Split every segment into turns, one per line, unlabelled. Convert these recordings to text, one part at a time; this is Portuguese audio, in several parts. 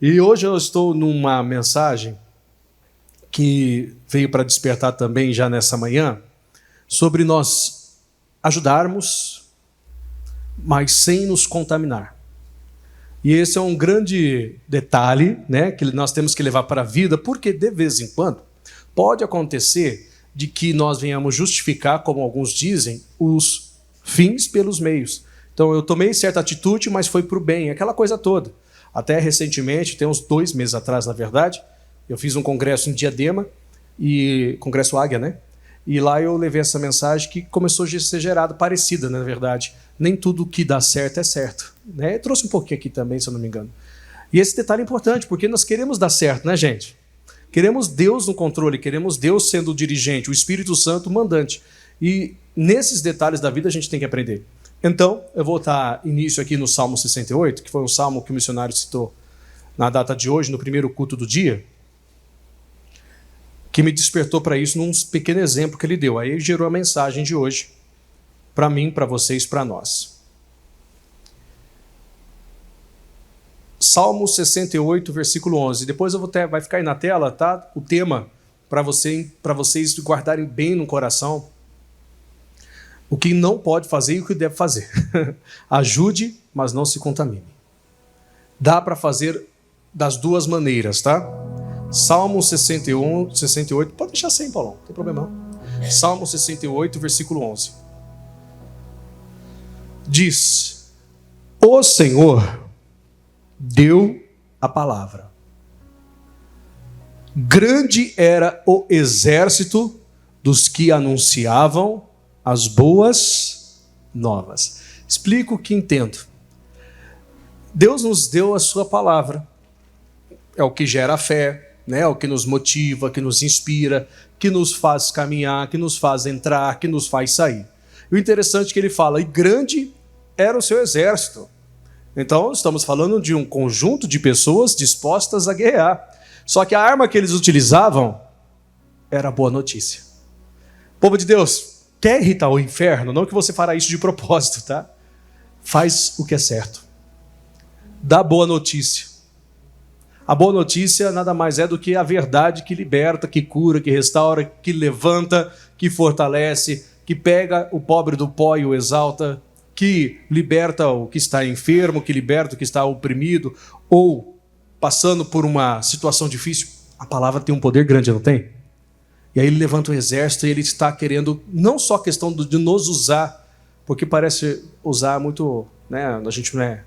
E hoje eu estou numa mensagem que veio para despertar também já nessa manhã, sobre nós ajudarmos, mas sem nos contaminar. E esse é um grande detalhe, né, que nós temos que levar para a vida, porque de vez em quando pode acontecer de que nós venhamos justificar, como alguns dizem, os fins pelos meios. Então eu tomei certa atitude, mas foi para o bem, aquela coisa toda. Até recentemente, tem uns 2 meses atrás, na verdade, eu fiz um congresso em Diadema, congresso Águia, né? E lá eu levei essa mensagem que começou a ser gerada, parecida, na verdade. Nem tudo que dá certo é certo. Né? Eu trouxe um pouquinho aqui também, se eu não me engano. E esse detalhe é importante, porque nós queremos dar certo, né, gente? Queremos Deus no controle, queremos Deus sendo o dirigente, o Espírito Santo o mandante. E nesses detalhes da vida a gente tem que aprender. Então, eu vou dar início aqui no Salmo 68, que foi um salmo que o missionário citou na data de hoje, no primeiro culto do dia, que me despertou para isso num pequeno exemplo que ele deu. Aí gerou a mensagem de hoje, para mim, para vocês, para nós. Salmo 68, versículo 11. Depois vai ficar aí na tela, tá? O tema para vocês guardarem bem no coração. O que não pode fazer e o que deve fazer. Ajude, mas não se contamine. Dá para fazer das duas maneiras, tá? Salmo 68, pode deixar sem, Paulão, não tem problema não. Salmo 68, versículo 11. Diz: O Senhor deu a palavra. Grande era o exército dos que anunciavam as boas novas. Explico o que entendo. Deus nos deu a sua palavra. É o que gera a fé, né? É o que nos motiva, que nos inspira, que nos faz caminhar, que nos faz entrar, que nos faz sair. E o interessante é que ele fala, e grande era o seu exército. Então, estamos falando de um conjunto de pessoas dispostas a guerrear. Só que a arma que eles utilizavam era a boa notícia. Povo de Deus, quer irritar o inferno? Não que você fará isso de propósito, tá? Faz o que é certo. Dá boa notícia. A boa notícia nada mais é do que a verdade que liberta, que cura, que restaura, que levanta, que fortalece, que pega o pobre do pó e o exalta, que liberta o que está enfermo, que liberta o que está oprimido ou passando por uma situação difícil. A palavra tem um poder grande, não tem? E aí ele levanta um exército e ele está querendo, não só a questão de nos usar, porque parece usar muito, né, a gente não é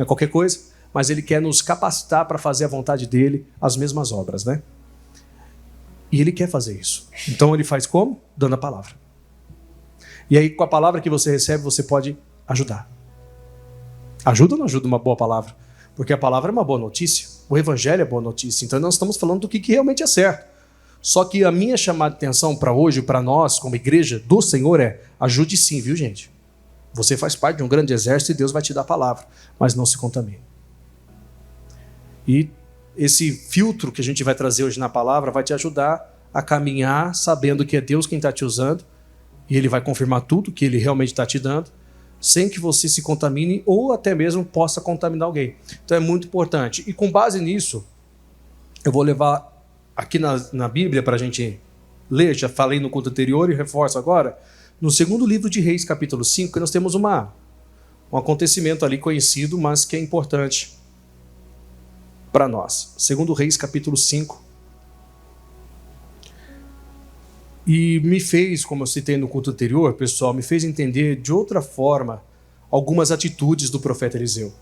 qualquer coisa, mas ele quer nos capacitar para fazer a vontade dele, as mesmas obras, né? E ele quer fazer isso. Então ele faz como? Dando a palavra. E aí com a palavra que você recebe, você pode ajudar. Ajuda ou não ajuda uma boa palavra? Porque a palavra é uma boa notícia. O evangelho é boa notícia. Então nós estamos falando do que realmente é certo. Só que a minha chamada de atenção para hoje, para nós, como igreja do Senhor, é ajude sim, viu, gente? Você faz parte de um grande exército e Deus vai te dar a palavra, mas não se contamine. E esse filtro que a gente vai trazer hoje na palavra vai te ajudar a caminhar sabendo que é Deus quem está te usando e Ele vai confirmar tudo que Ele realmente está te dando, sem que você se contamine ou até mesmo possa contaminar alguém. Então é muito importante. E com base nisso, eu vou levar aqui na Bíblia para a gente ler, já falei no culto anterior e reforço agora, no segundo livro de Reis, capítulo 5, que nós temos um acontecimento ali conhecido, mas que é importante para nós. Segundo Reis, capítulo 5. E me fez, como eu citei no culto anterior, pessoal, me fez entender de outra forma algumas atitudes do profeta Eliseu.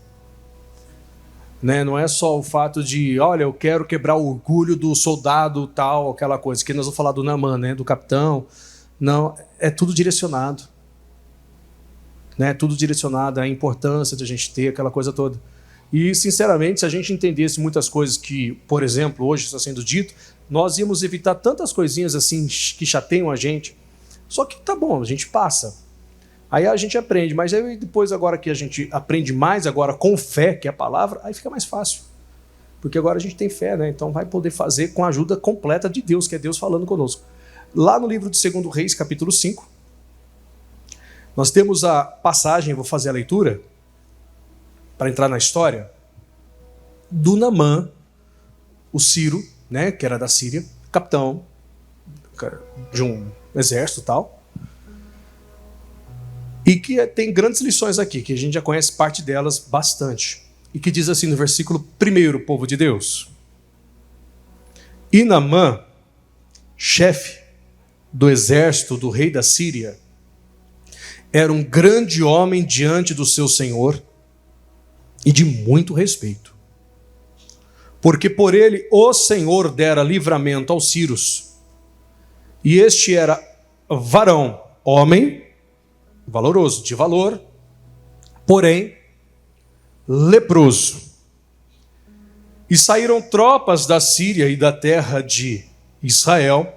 Né? Não é só o fato de, olha, eu quero quebrar o orgulho do soldado tal, aquela coisa, que nós vamos falar do Naamã, né? Do capitão. Não, é tudo direcionado. Né? Tudo direcionado à importância de a gente ter aquela coisa toda. E, sinceramente, se a gente entendesse muitas coisas que, por exemplo, hoje está sendo dito, nós íamos evitar tantas coisinhas assim que chateiam a gente. Só que tá bom, a gente passa. Aí a gente aprende, mas aí depois agora que a gente aprende mais agora com fé, que é a palavra, aí fica mais fácil. Porque agora a gente tem fé, né? Então vai poder fazer com a ajuda completa de Deus, que é Deus falando conosco. Lá no livro de 2 Reis, capítulo 5, nós temos a passagem, vou fazer a leitura, para entrar na história. do Naamã, o Ciro, né, que era da Síria, capitão de um exército e tal, e que tem grandes lições aqui, que a gente já conhece parte delas bastante, e que diz assim no versículo 1, povo de Deus: e Naamã, chefe do exército do rei da Síria, era um grande homem diante do seu senhor e de muito respeito, porque por ele o Senhor dera livramento aos sírios, e este era varão, homem, valoroso, de valor, porém leproso. E saíram tropas da Síria e da terra de Israel,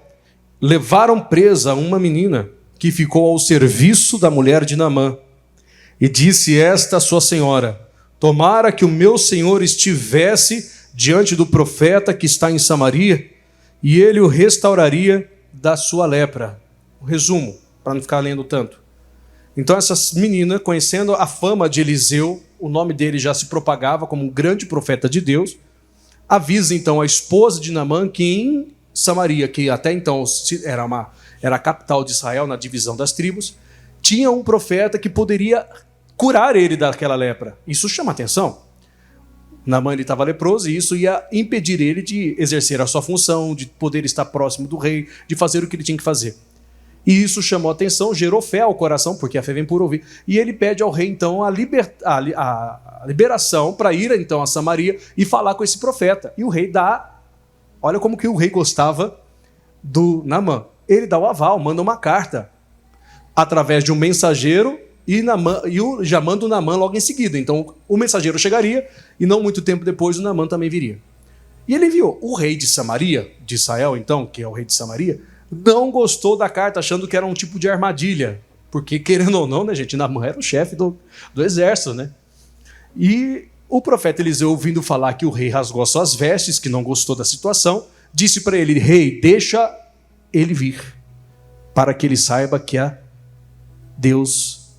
levaram presa uma menina que ficou ao serviço da mulher de Naamã. E disse esta a sua senhora: tomara que o meu senhor estivesse diante do profeta que está em Samaria, e ele o restauraria da sua lepra. O resumo, para não ficar lendo tanto. Então essa menina, conhecendo a fama de Eliseu, o nome dele já se propagava como um grande profeta de Deus, avisa então a esposa de Naamã que em Samaria, que até então era a capital de Israel, na divisão das tribos, tinha um profeta que poderia curar ele daquela lepra. Isso chama atenção. Naamã estava leproso e isso ia impedir ele de exercer a sua função, de poder estar próximo do rei, de fazer o que ele tinha que fazer. E isso chamou atenção, gerou fé ao coração, porque a fé vem por ouvir. E ele pede ao rei, então, a liberação para ir, então, a Samaria e falar com esse profeta. E o rei dá... Olha como que o rei gostava do Naamã. Ele dá o aval, manda uma carta através de um mensageiro e já manda o Naamã logo em seguida. Então, o mensageiro chegaria e não muito tempo depois o Naamã também viria. E ele enviou. O rei de Samaria, de Israel, então, que é o rei de Samaria, não gostou da carta, achando que era um tipo de armadilha. Porque, querendo ou não, né, gente, Naamã era o chefe do exército, né? E o profeta Eliseu, ouvindo falar que o rei rasgou suas vestes, que não gostou da situação, disse para ele: rei, deixa ele vir, para que ele saiba que há Deus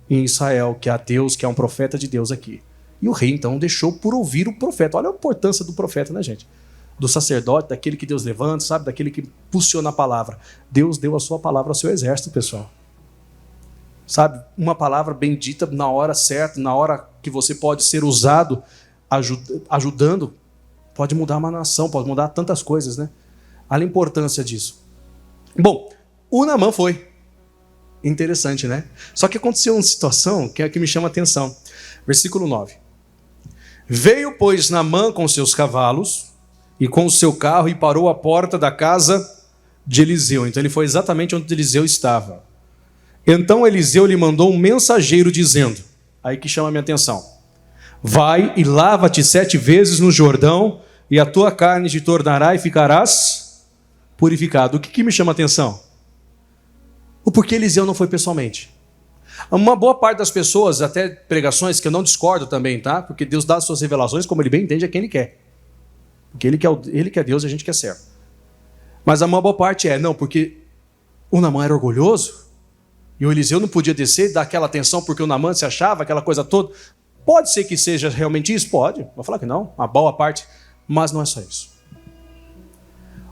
em Israel, que há Deus, que há um profeta de Deus aqui. E o rei, então, deixou por ouvir o profeta. Olha a importância do profeta, né, gente? Do sacerdote, daquele que Deus levanta, sabe? Daquele que impulsiona a palavra. Deus deu a sua palavra ao seu exército, pessoal. Sabe? Uma palavra bendita na hora certa, na hora que você pode ser usado, ajudando, pode mudar uma nação, pode mudar tantas coisas, né? Olha a importância disso. Bom, o Naamã foi. Interessante, né? Só que aconteceu uma situação que é a que me chama a atenção. Versículo 9. Veio, pois, Naamã com seus cavalos e com o seu carro e parou à porta da casa de Eliseu. Então ele foi exatamente onde Eliseu estava. Então Eliseu lhe mandou um mensageiro dizendo, aí que chama a minha atenção: vai e lava-te 7 vezes no Jordão, e a tua carne te tornará e ficarás purificado. O que me chama a atenção? O porquê Eliseu não foi pessoalmente. Uma boa parte das pessoas, até pregações que eu não discordo também, tá? Porque Deus dá as suas revelações como ele bem entende a quem ele quer. Porque ele quer Deus e a gente quer servo. Mas a uma boa parte não, porque o Naamã era orgulhoso e o Eliseu não podia descer e dar aquela atenção porque o Naamã se achava, aquela coisa toda. Pode ser que seja realmente isso? Pode. Vou falar que não, uma boa parte, mas não é só isso.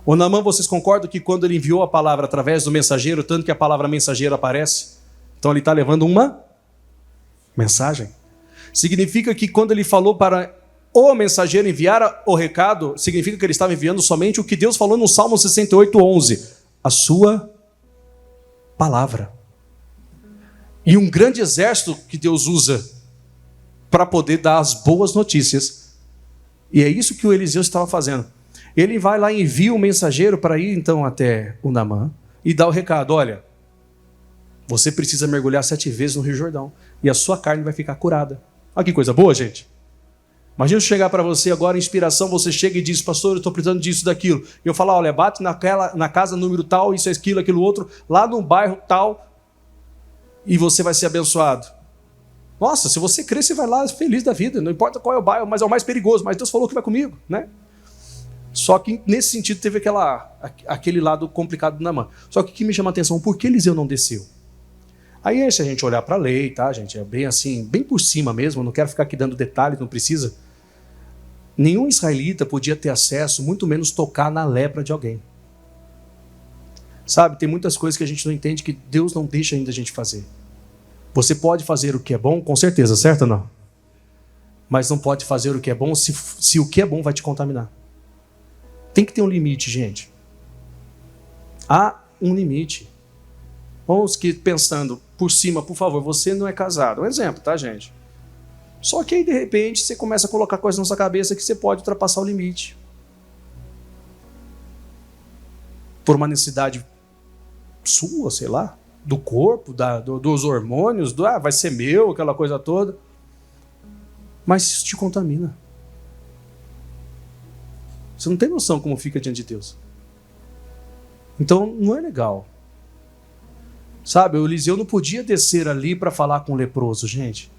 O Naamã, vocês concordam que quando ele enviou a palavra através do mensageiro, tanto que a palavra mensageiro aparece, então ele está levando uma mensagem. Significa que quando ele falou para o mensageiro enviar o recado, significa que ele estava enviando somente o que Deus falou no Salmo 68:11, a sua palavra. E um grande exército que Deus usa para poder dar as boas notícias. E é isso que o Eliseu estava fazendo. Ele vai lá e envia um mensageiro para ir então até o Naamã e dá o recado: olha, você precisa mergulhar 7 vezes no Rio Jordão e a sua carne vai ficar curada. Olha que coisa boa, gente. Imagina eu chegar para você agora, inspiração, você chega e diz: pastor, eu estou precisando disso, daquilo. E eu falar: olha, bate na casa número tal, isso, aquilo, outro, lá no bairro tal, e você vai ser abençoado. Nossa, se você crer, você vai lá feliz da vida, não importa qual é o bairro, mas é o mais perigoso, mas Deus falou que vai comigo, né? Só que nesse sentido teve aquele lado complicado do Naamã. Só que o que me chama a atenção, por que Eliseu não desceu? Aí se a gente olhar para a lei, tá, gente? É bem assim, bem por cima mesmo, não quero ficar aqui dando detalhes, não precisa. Nenhum israelita podia ter acesso, muito menos tocar na lepra de alguém. Sabe, tem muitas coisas que a gente não entende que Deus não deixa ainda a gente fazer. Você pode fazer o que é bom, com certeza, certo ou não? Mas não pode fazer o que é bom se o que é bom vai te contaminar. Tem que ter um limite, gente. Há um limite. Vamos que pensando por cima, por favor, você não é casado. Um exemplo, tá, gente? Só que aí, de repente, você começa a colocar coisas na sua cabeça que você pode ultrapassar o limite. Por uma necessidade sua, sei lá, do corpo, dos hormônios, vai ser meu, aquela coisa toda. Mas isso te contamina. Você não tem noção como fica diante de Deus. Então, não é legal. Sabe, o Eliseu não podia descer ali para falar com o leproso, gente.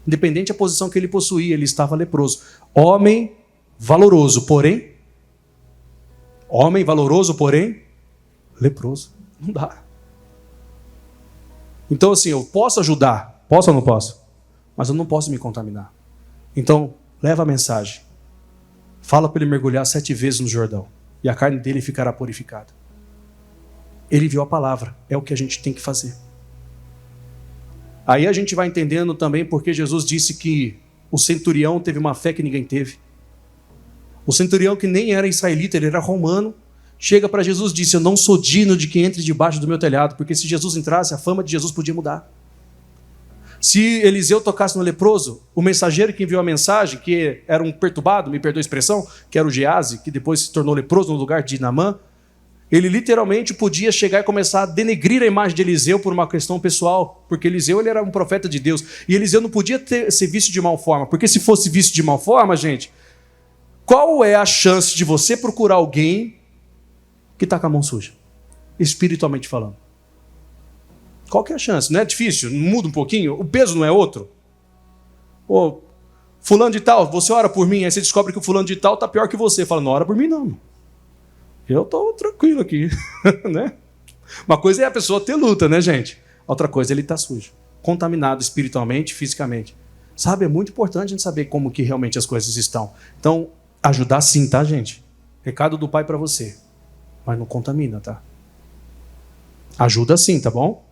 Independente da posição que ele possuía, ele estava leproso. Homem valoroso, porém leproso. Não dá. Então, assim, eu posso ajudar. Posso ou não posso? Mas eu não posso me contaminar. Então, leva a mensagem. Fala para ele mergulhar 7 vezes no Jordão. E a carne dele ficará purificada. Ele viu a palavra. É o que a gente tem que fazer. Aí a gente vai entendendo também porque Jesus disse que o centurião teve uma fé que ninguém teve. O centurião que nem era israelita, ele era romano, chega para Jesus e disse: eu não sou digno de que entre debaixo do meu telhado, porque se Jesus entrasse, a fama de Jesus podia mudar. Se Eliseu tocasse no leproso, o mensageiro que enviou a mensagem, que era um perturbado, me perdoa a expressão, que era o Geazi, que depois se tornou leproso no lugar de Naamã, ele literalmente podia chegar e começar a denegrir a imagem de Eliseu por uma questão pessoal, porque Eliseu ele era um profeta de Deus, e Eliseu não podia ser visto de mal forma, porque se fosse visto de mal forma, gente, qual é a chance de você procurar alguém que está com a mão suja, espiritualmente falando? Qual que é a chance? Não é difícil? Muda um pouquinho? O peso não é outro? Ô, fulano de tal, você ora por mim, aí você descobre que o fulano de tal está pior que você. Fala, não ora por mim não. Eu estou tranquilo aqui. Né? Uma coisa é a pessoa ter luta, né, gente? Outra coisa, ele está sujo. Contaminado espiritualmente, fisicamente. Sabe, é muito importante a gente saber como que realmente as coisas estão. Então, ajudar sim, tá, gente? Recado do pai para você. Mas não contamina, tá? Ajuda sim, tá bom?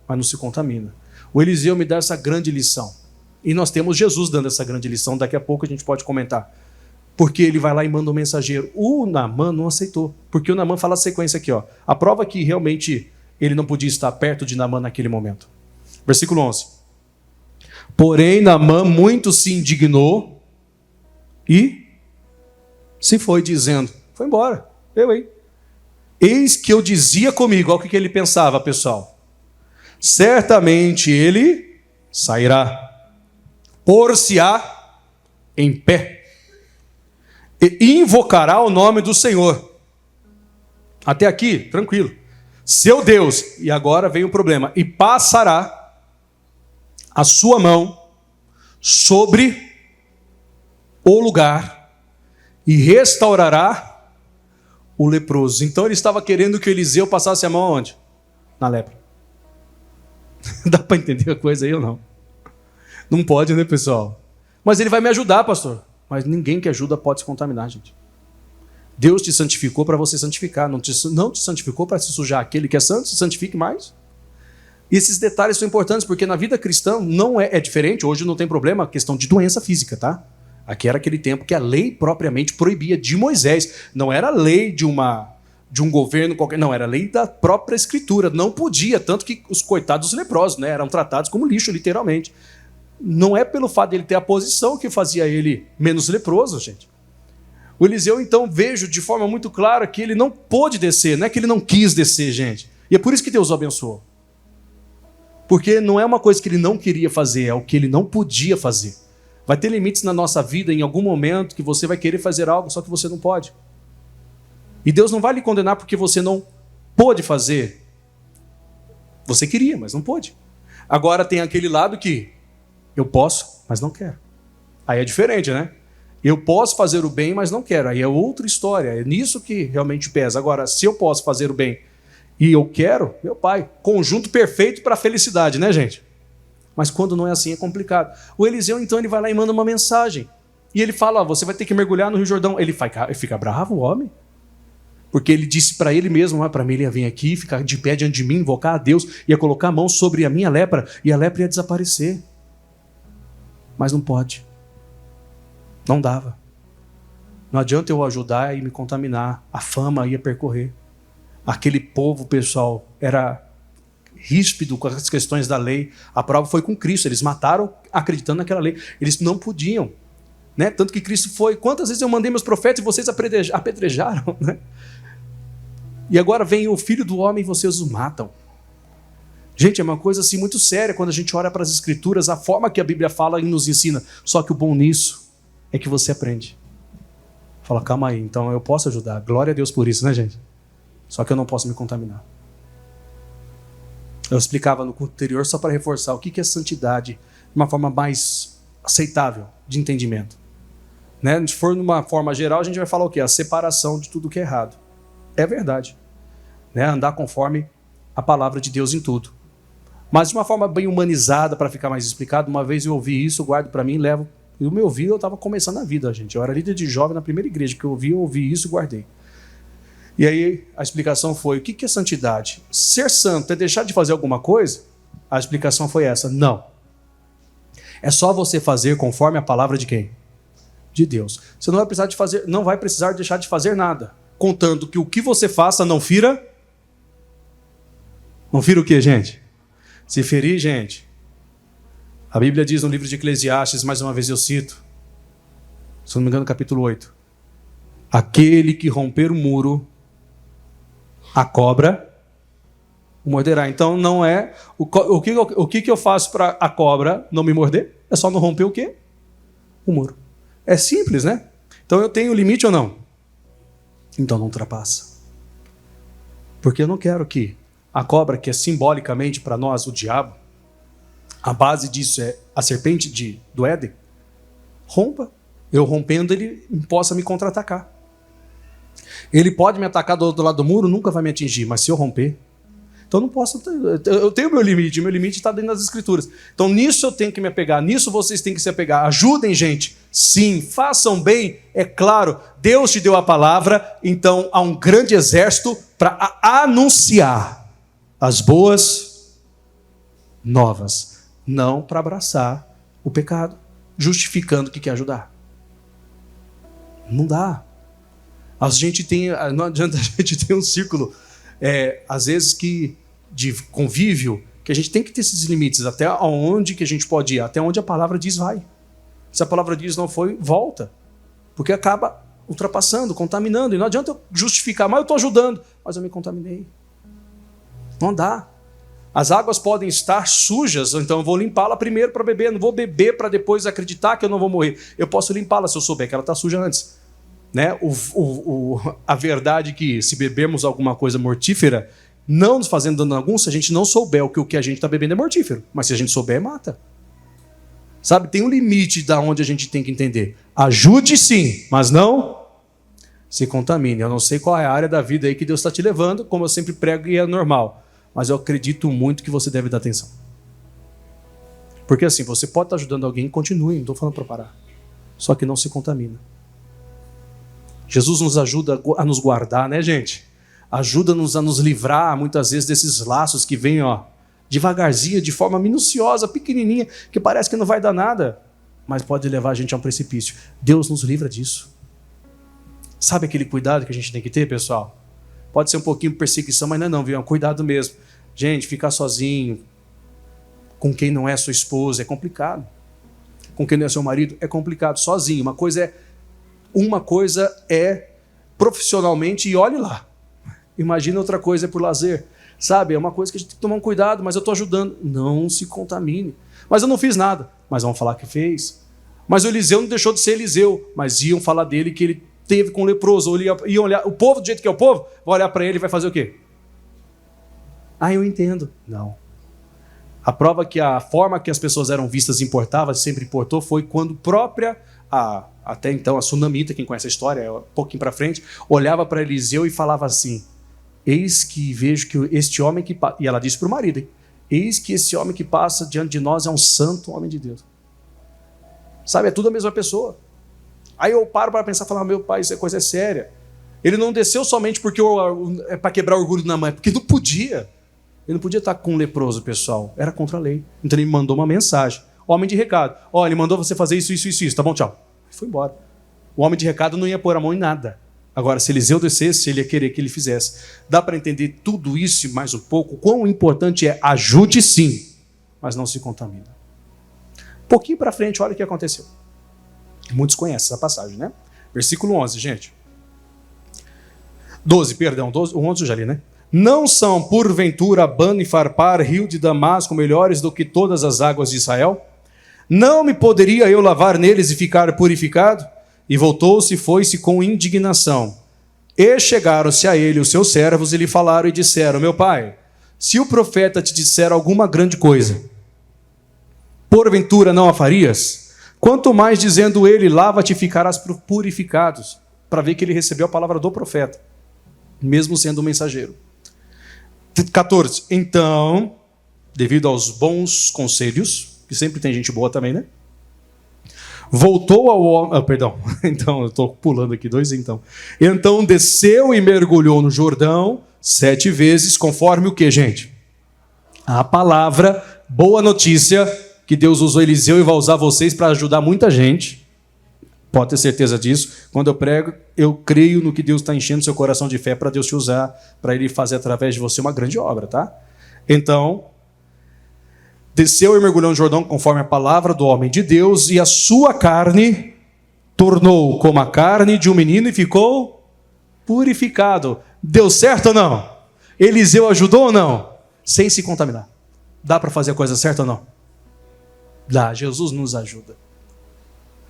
Mas não se contamina. O Eliseu me dá essa grande lição. E nós temos Jesus dando essa grande lição. Daqui a pouco a gente pode comentar. Porque ele vai lá e manda um mensageiro. O Naamã não aceitou. Porque o Naamã fala a sequência aqui, ó. A prova que realmente ele não podia estar perto de Naamã naquele momento. Versículo 11. Porém, Naamã muito se indignou e se foi dizendo. Foi embora. Eu, hein? Eis que eu dizia comigo. Olha o que ele pensava, pessoal. Certamente ele sairá, pôr-se-á em pé e invocará o nome do Senhor. Até aqui, tranquilo. Seu Deus, e agora vem o problema, e passará a sua mão sobre o lugar e restaurará o leproso. Então ele estava querendo que Eliseu passasse a mão aonde? Na lepra. Dá para entender a coisa aí ou não? Não pode, né, pessoal? Mas ele vai me ajudar, pastor. Mas ninguém que ajuda pode se contaminar, gente. Deus te santificou para você santificar. Não te santificou para se sujar. Aquele que é santo, se santifique mais. E esses detalhes são importantes, porque na vida cristã não é diferente. Hoje não tem problema a questão de doença física, tá? Aqui era aquele tempo que a lei propriamente proibia, de Moisés. Não era lei de um governo qualquer, não, era lei da própria escritura, não podia, tanto que os coitados leprosos, né, eram tratados como lixo, literalmente. Não é pelo fato dele ter a posição que fazia ele menos leproso, gente. O Eliseu, então, vejo de forma muito clara que ele não pôde descer, não é que ele não quis descer, gente. E é por isso que Deus o abençoou. Porque não é uma coisa que ele não queria fazer, é o que ele não podia fazer. Vai ter limites na nossa vida em algum momento que você vai querer fazer algo, só que você não pode. E Deus não vai lhe condenar porque você não pôde fazer. Você queria, mas não pôde. Agora tem aquele lado que eu posso, mas não quero. Aí é diferente, né? Eu posso fazer o bem, mas não quero. Aí é outra história. É nisso que realmente pesa. Agora, se eu posso fazer o bem e eu quero, meu pai, conjunto perfeito para a felicidade, né, gente? Mas quando não é assim, é complicado. O Eliseu, então, ele vai lá e manda uma mensagem. E ele fala, ó, você vai ter que mergulhar no Rio Jordão. Ele fica bravo, o homem. Porque ele disse para ele mesmo, para mim ele ia vir aqui, ficar de pé diante de mim, invocar a Deus, ia colocar a mão sobre a minha lepra, e a lepra ia desaparecer. Mas não pode. Não dava. Não adianta eu ajudar e me contaminar. A fama ia percorrer. Aquele povo, pessoal, era ríspido com as questões da lei. A prova foi com Cristo. Eles mataram acreditando naquela lei. Eles não podiam. Né? Tanto que Cristo foi... Quantas vezes eu mandei meus profetas e vocês apedrejaram? Né? E agora vem o Filho do Homem e vocês o matam. Gente, é uma coisa assim muito séria quando a gente olha para as Escrituras, a forma que a Bíblia fala e nos ensina. Só que o bom nisso é que você aprende. Fala, calma aí, então eu posso ajudar. Glória a Deus por isso, né, gente? Só que eu não posso me contaminar. Eu explicava no culto anterior só para reforçar o que é santidade de uma forma mais aceitável de entendimento. Né? Se for numa forma geral, a gente vai falar o quê? A separação de tudo que é errado. É verdade. Né? Andar conforme a palavra de Deus em tudo. Mas de uma forma bem humanizada, para ficar mais explicado, uma vez eu ouvi isso, guardo para mim e levo. Eu me ouvi, eu estava começando a vida, gente. Eu era líder de jovem na primeira igreja que eu ouvi isso e guardei. E aí a explicação foi, o que é santidade? Ser santo é deixar de fazer alguma coisa? A explicação foi essa, não. É só você fazer conforme a palavra de quem? De Deus. Você não vai precisar deixar de fazer nada, contando que o que você faça não fira. Não fira o quê, gente? Se ferir, gente. A Bíblia diz no livro de Eclesiastes, mais uma vez eu cito, se não me engano, capítulo 8. Aquele que romper o muro, a cobra o morderá. Então não é... O que eu faço para a cobra não me morder? É só não romper o quê? O muro. É simples, né? Então eu tenho limite ou não? Então não ultrapassa. Porque eu não quero que a cobra, que é simbolicamente para nós o diabo, a base disso é a serpente do Éden, rompa. Eu rompendo, ele possa me contra-atacar. Ele pode me atacar do outro lado do muro, nunca vai me atingir, mas se eu romper, então eu não posso. Eu tenho meu limite está dentro das Escrituras. Então nisso eu tenho que me apegar, nisso vocês têm que se apegar. Ajudem, gente, sim, façam bem, é claro, Deus te deu a palavra, então há um grande exército para anunciar as boas novas. Não para abraçar o pecado, justificando que quer ajudar. Não dá. Não adianta a gente ter um círculo, às vezes, de convívio, que a gente tem que ter esses limites, até onde que a gente pode ir, até onde a palavra diz vai. Se a palavra diz não foi, volta. Porque acaba ultrapassando, contaminando. E não adianta eu justificar, mas eu estou ajudando, mas eu me contaminei. Não dá. As águas podem estar sujas, então eu vou limpá-la primeiro para beber. Eu não vou beber para depois acreditar que eu não vou morrer. Eu posso limpá-la se eu souber que ela está suja antes. Né? A verdade é que se bebermos alguma coisa mortífera, não nos fazendo dano algum, se a gente não souber o que a gente está bebendo é mortífero. Mas se a gente souber, mata. Sabe, tem um limite da onde a gente tem que entender. Ajude sim, mas não se contamine. Eu não sei qual é a área da vida aí que Deus está te levando, como eu sempre prego e é normal. Mas eu acredito muito que você deve dar atenção. Porque assim, você pode estar ajudando alguém, continue, não estou falando para parar. Só que não se contamina. Jesus nos ajuda a nos guardar, né, gente? Ajuda-nos a nos livrar, muitas vezes, desses laços que vêm, devagarzinho, de forma minuciosa, pequenininha, que parece que não vai dar nada, mas pode levar a gente a um precipício. Deus nos livra disso. Sabe aquele cuidado que a gente tem que ter, pessoal? Pode ser um pouquinho de perseguição, mas não, viu? É um cuidado mesmo. Gente, ficar sozinho com quem não é sua esposa é complicado. Com quem não é seu marido é complicado. Sozinho. Uma coisa é profissionalmente e olhe lá. Imagina outra coisa é por lazer. Sabe? É uma coisa que a gente tem que tomar um cuidado, mas eu estou ajudando. Não se contamine. Mas eu não fiz nada. Mas vão falar que fez. Mas o Eliseu não deixou de ser Eliseu. Mas iam falar dele que ele teve com o leproso. Iam olhar, o povo, do jeito que é o povo, vai olhar para ele e vai fazer o quê? Eu entendo. Não. A prova que a forma que as pessoas eram vistas importava, sempre importou, foi quando até então a sunamita, quem conhece a história, um pouquinho para frente, olhava para Eliseu e falava assim: eis que vejo que este homem que passa, e ela disse para o marido, eis que esse homem que passa diante de nós é um santo homem de Deus. Sabe, é tudo a mesma pessoa. Aí eu paro para pensar e falar, meu pai, isso é coisa séria. Ele não desceu somente porque é para quebrar o orgulho da mãe, porque não podia. Ele não podia estar com um leproso, pessoal. Era contra a lei. Então ele me mandou uma mensagem. Homem de recado. Ó, ele mandou você fazer isso, isso, isso, isso. Tá bom, tchau. E foi embora. O homem de recado não ia pôr a mão em nada. Agora, se Eliseu descesse, ele ia querer que ele fizesse. Dá para entender tudo isso e mais um pouco. Quão importante é ajude sim, mas não se contamina. Um pouquinho para frente, olha o que aconteceu. Muitos conhecem essa passagem, né? Versículo 11, gente. 12, perdão. 12, o 11 eu já li, né? Não são, porventura, Abana e Farpar, rio de Damasco, melhores do que todas as águas de Israel? Não me poderia eu lavar neles e ficar purificado? E voltou-se e foi-se com indignação. E chegaram-se a ele os seus servos e lhe falaram e disseram, meu pai, se o profeta te disser alguma grande coisa, porventura não a farias? Quanto mais dizendo ele, lava-te e ficarás purificados, para ver que ele recebeu a palavra do profeta, mesmo sendo um mensageiro. 14. Então, devido aos bons conselhos, que sempre tem gente boa também, né? Voltou ao homem... perdão, então, eu estou pulando aqui 2, então. Então, desceu e mergulhou no Jordão 7 vezes, conforme o que, gente? A palavra, boa notícia, que Deus usou Eliseu e vai usar vocês para ajudar muita gente. Pode ter certeza disso. Quando eu prego, eu creio no que Deus está enchendo seu coração de fé para Deus te usar, para Ele fazer através de você uma grande obra, tá? Então, desceu e mergulhou no Jordão conforme a palavra do homem de Deus, e a sua carne tornou como a carne de um menino e ficou purificado. Deu certo ou não? Eliseu ajudou ou não? Sem se contaminar. Dá para fazer a coisa certa ou não? Dá, Jesus nos ajuda.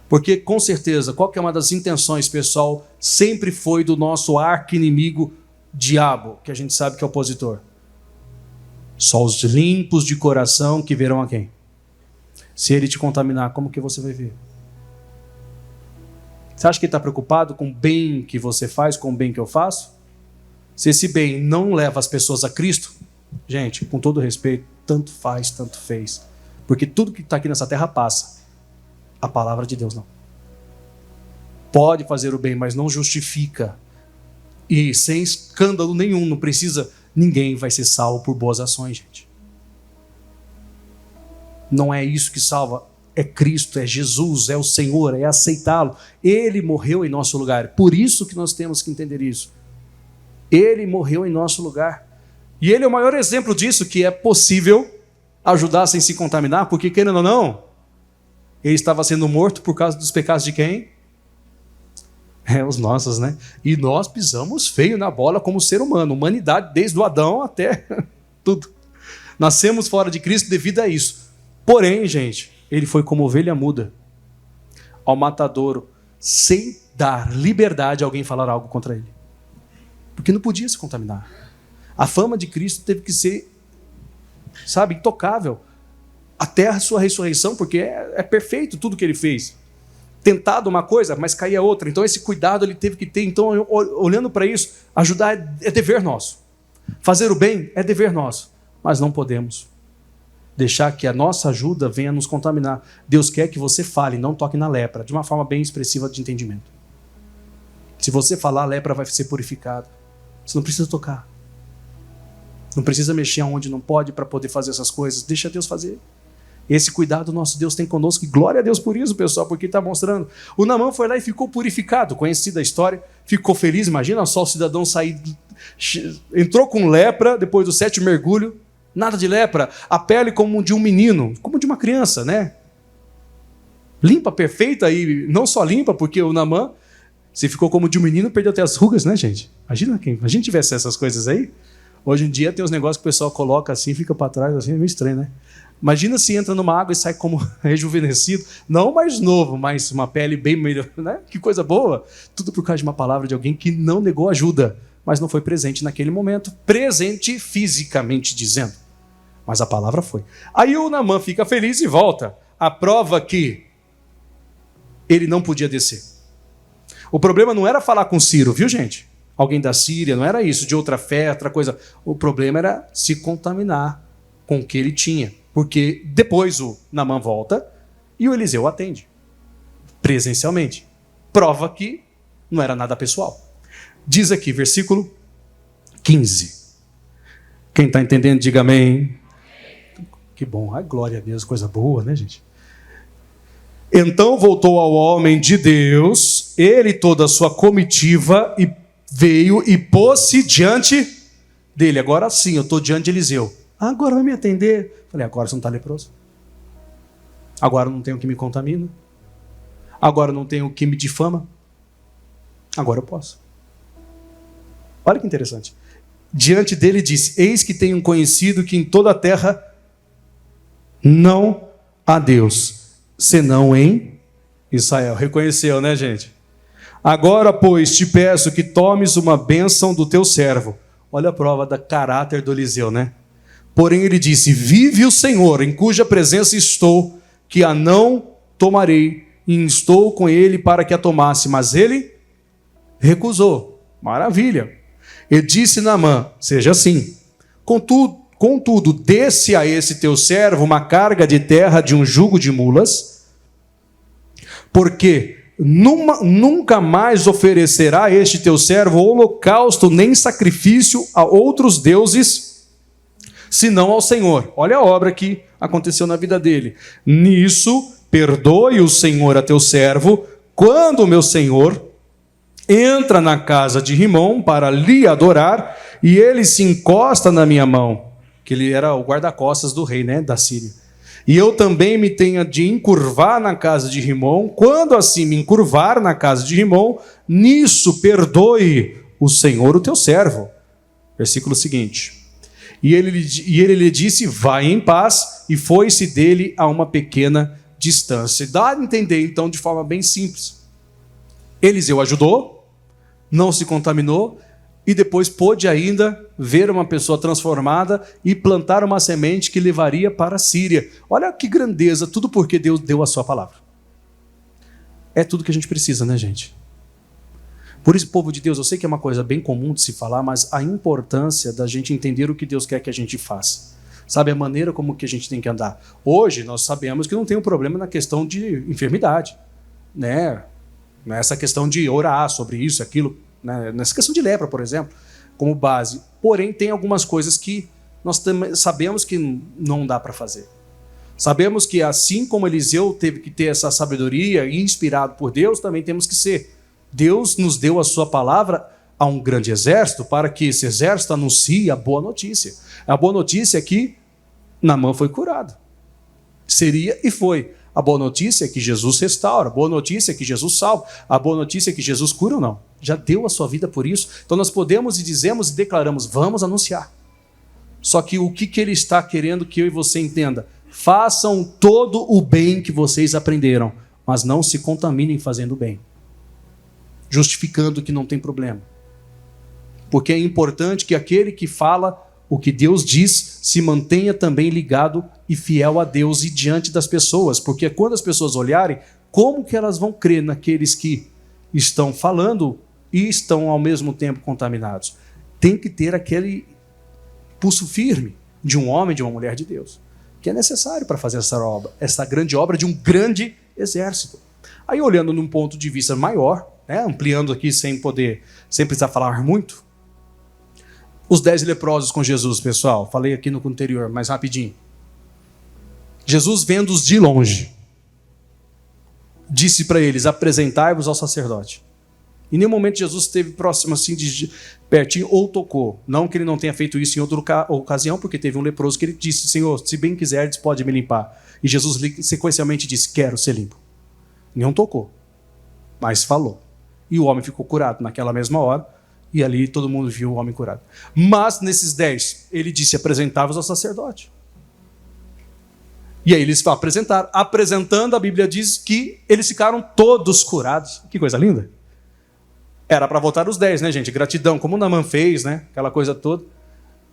Porque, com certeza, qual que é uma das intenções, pessoal, sempre foi do nosso arqui-inimigo, diabo, que a gente sabe que é opositor. Só os limpos de coração que verão a quem? Se ele te contaminar, como que você vai ver? Você acha que ele está preocupado com o bem que você faz, com o bem que eu faço? Se esse bem não leva as pessoas a Cristo, gente, com todo respeito, tanto faz, tanto fez. Porque tudo que está aqui nessa terra passa. A palavra de Deus não. Pode fazer o bem, mas não justifica. E sem escândalo nenhum, não precisa... Ninguém vai ser salvo por boas ações, gente. Não é isso que salva. É Cristo, é Jesus, é o Senhor, é aceitá-lo. Ele morreu em nosso lugar. Por isso que nós temos que entender isso. Ele morreu em nosso lugar. E ele é o maior exemplo disso, que é possível ajudar sem se contaminar, porque, querendo ou não, ele estava sendo morto por causa dos pecados de quem? Os nossos, né? E nós pisamos feio na bola como ser humano. Humanidade, desde o Adão até tudo. Nascemos fora de Cristo devido a isso. Porém, gente, ele foi como ovelha muda ao matadouro, sem dar liberdade a alguém falar algo contra ele. Porque não podia se contaminar. A fama de Cristo teve que ser, sabe, intocável. Até a sua ressurreição, porque é perfeito tudo que ele fez. Tentado uma coisa, mas caía outra. Então esse cuidado ele teve que ter. Então, olhando para isso, ajudar é dever nosso. Fazer o bem é dever nosso. Mas não podemos deixar que a nossa ajuda venha nos contaminar. Deus quer que você fale, não toque na lepra, de uma forma bem expressiva de entendimento. Se você falar, a lepra vai ser purificada. Você não precisa tocar. Não precisa mexer onde não pode para poder fazer essas coisas. Deixa Deus fazer. Esse cuidado nosso Deus tem conosco, e glória a Deus por isso, pessoal, porque está mostrando. O Naamã foi lá e ficou purificado, conhecida a história, ficou feliz, imagina só o cidadão sair, entrou com lepra, depois do 7º mergulho, nada de lepra, a pele como de um menino, como de uma criança, né? Limpa, perfeita, e não só limpa, porque o Naamã, se ficou como de um menino, perdeu até as rugas, né, gente? Imagina quem a gente tivesse essas coisas aí. Hoje em dia tem uns negócios que o pessoal coloca assim, fica para trás, assim, é meio estranho, né? Imagina se entra numa água e sai como rejuvenescido, não mais novo, mas uma pele bem melhor, né? Que coisa boa. Tudo por causa de uma palavra de alguém que não negou ajuda, mas não foi presente naquele momento, presente fisicamente dizendo. Mas a palavra foi. Aí o Naamã fica feliz e volta. A prova que ele não podia descer. O problema não era falar com Ciro, viu, gente? Alguém da Síria, não era isso, de outra fé, outra coisa. O problema era se contaminar com o que ele tinha. Porque depois o Naamã volta e o Eliseu atende, presencialmente. prova que não era nada pessoal. Diz aqui, versículo 15. Quem está entendendo, diga amém. Que bom, ai, glória a Deus, coisa boa, né, gente? Então voltou ao homem de Deus, ele e toda a sua comitiva, e veio e pôs-se diante dele. Agora sim, eu estou diante de Eliseu. Agora vai me atender. Falei, agora você não está leproso? Agora não tenho o que me contamina? Agora não tenho o que me difama? Agora eu posso. Olha que interessante. Diante dele disse, eis que tenho conhecido que em toda a terra não há Deus, senão em Israel. Reconheceu, né, gente? Agora, pois, te peço que tomes uma bênção do teu servo. Olha a prova do caráter do Eliseu, né? Porém ele disse, vive o Senhor, em cuja presença estou, que a não tomarei, e estou com ele para que a tomasse. Mas ele recusou. Maravilha. E disse Naamã, seja assim. Contudo, desse a esse teu servo uma carga de terra de um jugo de mulas, porque nunca mais oferecerá este teu servo holocausto nem sacrifício a outros deuses, senão ao Senhor. Olha a obra que aconteceu na vida dele. Nisso, perdoe o Senhor a teu servo, quando o meu Senhor entra na casa de Rimom para lhe adorar, e ele se encosta na minha mão, que ele era o guarda-costas do rei, né, da Síria. E eu também me tenha de encurvar na casa de Rimom, quando assim me encurvar na casa de Rimom, nisso perdoe o Senhor o teu servo. Versículo seguinte. E ele lhe disse, vai em paz, e foi-se dele a uma pequena distância. Dá a entender, então, de forma bem simples. Eliseu ajudou, não se contaminou, e depois pôde ainda ver uma pessoa transformada e plantar uma semente que levaria para a Síria. Olha que grandeza, tudo porque Deus deu a sua palavra. É tudo que a gente precisa, né, gente? Por isso, povo de Deus, eu sei que é uma coisa bem comum de se falar, mas a importância da gente entender o que Deus quer que a gente faça. Sabe, a maneira como que a gente tem que andar. Hoje, nós sabemos que não tem um problema na questão de enfermidade, né? Nessa questão de orar sobre isso, aquilo, né? Nessa questão de lepra, por exemplo, como base. Porém, tem algumas coisas que nós sabemos que não dá para fazer. Sabemos que assim como Eliseu teve que ter essa sabedoria e inspirado por Deus, também temos que ser. Deus nos deu a sua palavra a um grande exército para que esse exército anuncie a boa notícia. A boa notícia é que Naamã foi curado. Seria e foi. A boa notícia é que Jesus restaura, a boa notícia é que Jesus salva, a boa notícia é que Jesus cura ou não. Já deu a sua vida por isso. Então nós podemos e dizemos e declaramos, vamos anunciar. Só que o que ele está querendo que eu e você entenda? Façam todo o bem que vocês aprenderam, mas não se contaminem fazendo o bem. Justificando que não tem problema. Porque é importante que aquele que fala o que Deus diz se mantenha também ligado e fiel a Deus e diante das pessoas. Porque quando as pessoas olharem, como que elas vão crer naqueles que estão falando e estão ao mesmo tempo contaminados? Tem que ter aquele pulso firme de um homem, de uma mulher de Deus, que é necessário para fazer essa obra, essa grande obra de um grande exército. Aí olhando num ponto de vista maior, né, ampliando aqui sem precisar falar muito, os 10 leprosos com Jesus, pessoal, falei aqui no anterior, mas rapidinho. Jesus vendo-os de longe, disse para eles, apresentai-vos ao sacerdote. Em nenhum momento Jesus esteve próximo assim, de pertinho, ou tocou. Não que ele não tenha feito isso em outra ocasião, porque teve um leproso que ele disse, Senhor, se bem quiseres, pode me limpar. E Jesus sequencialmente disse, quero ser limpo. Não tocou, mas falou. E o homem ficou curado naquela mesma hora, e ali todo mundo viu o homem curado. Mas nesses 10, ele disse, apresentava-os ao sacerdote. E aí eles apresentaram. Apresentando, a Bíblia diz que eles ficaram todos curados. Que coisa linda. Era para voltar os 10, né, gente? Gratidão, como Naamã fez, né? Aquela coisa toda.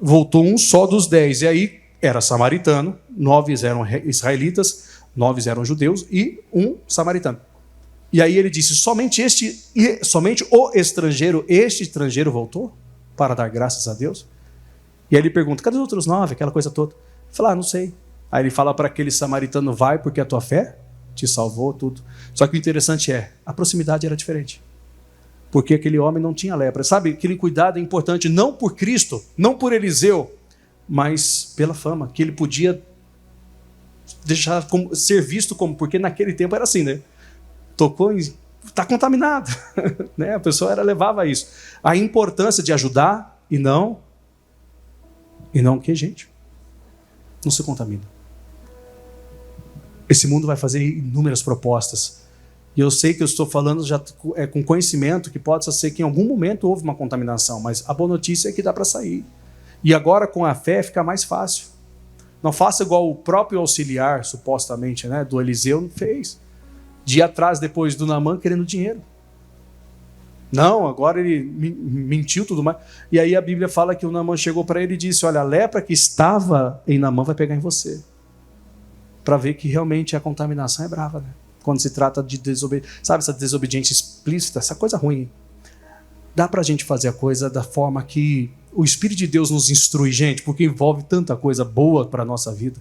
Voltou um só dos 10. E aí era samaritano, 9 eram israelitas, 9 eram judeus e um samaritano. E aí ele disse, somente o estrangeiro, este estrangeiro voltou para dar graças a Deus? E aí ele pergunta, cadê os outros 9? Aquela coisa toda. Ele fala, não sei. Aí ele fala para aquele samaritano, vai porque a tua fé te salvou, tudo. Só que o interessante a proximidade era diferente. Porque aquele homem não tinha lepra. Sabe, aquele cuidado é importante não por Cristo, não por Eliseu, mas pela fama, que ele podia deixar ser visto como, porque naquele tempo era assim, né? Tocou em... está contaminado. Né? A pessoa levava a isso. A importância de ajudar e não o que, gente? Não se contamina. Esse mundo vai fazer inúmeras propostas. E eu sei que eu estou falando já com conhecimento que pode ser que em algum momento houve uma contaminação, mas a boa notícia é que dá para sair. E agora com a fé fica mais fácil. Não faça igual o próprio auxiliar, supostamente, né, do Eliseu fez. De ir atrás depois do Naamã querendo dinheiro. Não, agora ele mentiu tudo mais. E aí a Bíblia fala que o Naamã chegou para ele e disse, olha, a lepra que estava em Naamã vai pegar em você. Para ver que realmente a contaminação é brava, né? Quando se trata de desobediência. Sabe essa desobediência explícita? Essa coisa ruim. Dá para a gente fazer a coisa da forma que o Espírito de Deus nos instrui, gente, porque envolve tanta coisa boa para a nossa vida.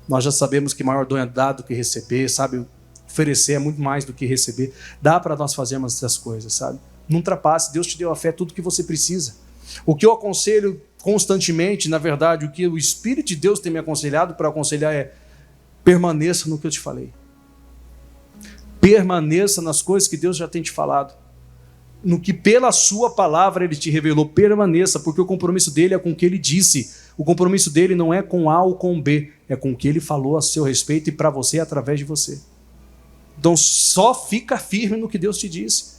Nós já sabemos que maior dom é dar do que receber, sabe? Oferecer é muito mais do que receber. Dá para nós fazermos essas coisas, sabe? Não ultrapasse. Deus te deu a fé, tudo que você precisa. O que eu aconselho constantemente, na verdade, o que o Espírito de Deus tem me aconselhado para aconselhar é permaneça no que eu te falei. Permaneça nas coisas que Deus já tem te falado. No que pela sua palavra Ele te revelou, permaneça, porque o compromisso dele é com o que Ele disse. O compromisso dele não é com A ou com B, é com o que Ele falou a seu respeito e para você através de você. Então só fica firme no que Deus te disse.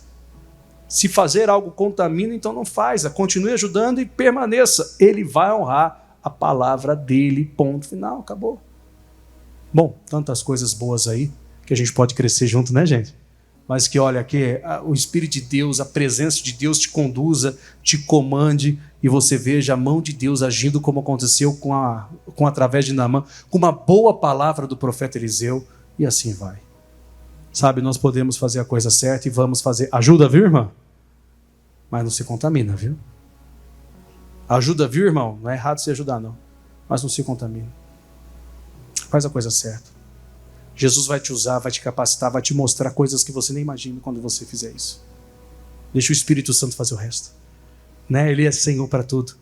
Se fazer algo contamina, então não faz. Continue ajudando e permaneça. Ele vai honrar a palavra dele, ponto final, acabou. Bom, tantas coisas boas aí que a gente pode crescer junto, né, gente? Mas que, olha, que o Espírito de Deus, a presença de Deus te conduza, te comande e você veja a mão de Deus agindo como aconteceu através de Naamã, com uma boa palavra do profeta Eliseu, e assim vai. Sabe, nós podemos fazer a coisa certa e vamos fazer. Ajuda, viu, irmão? Mas não se contamina, viu? Ajuda, viu, irmão? Não é errado se ajudar, não. Mas não se contamina. Faz a coisa certa. Jesus vai te usar, vai te capacitar, vai te mostrar coisas que você nem imagina quando você fizer isso. Deixa o Espírito Santo fazer o resto. Né? Ele é Senhor para tudo.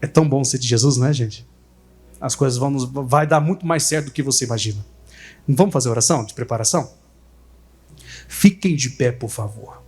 É tão bom ser de Jesus, não é, gente? As coisas vai dar muito mais certo do que você imagina. Vamos fazer oração de preparação? Fiquem de pé, por favor.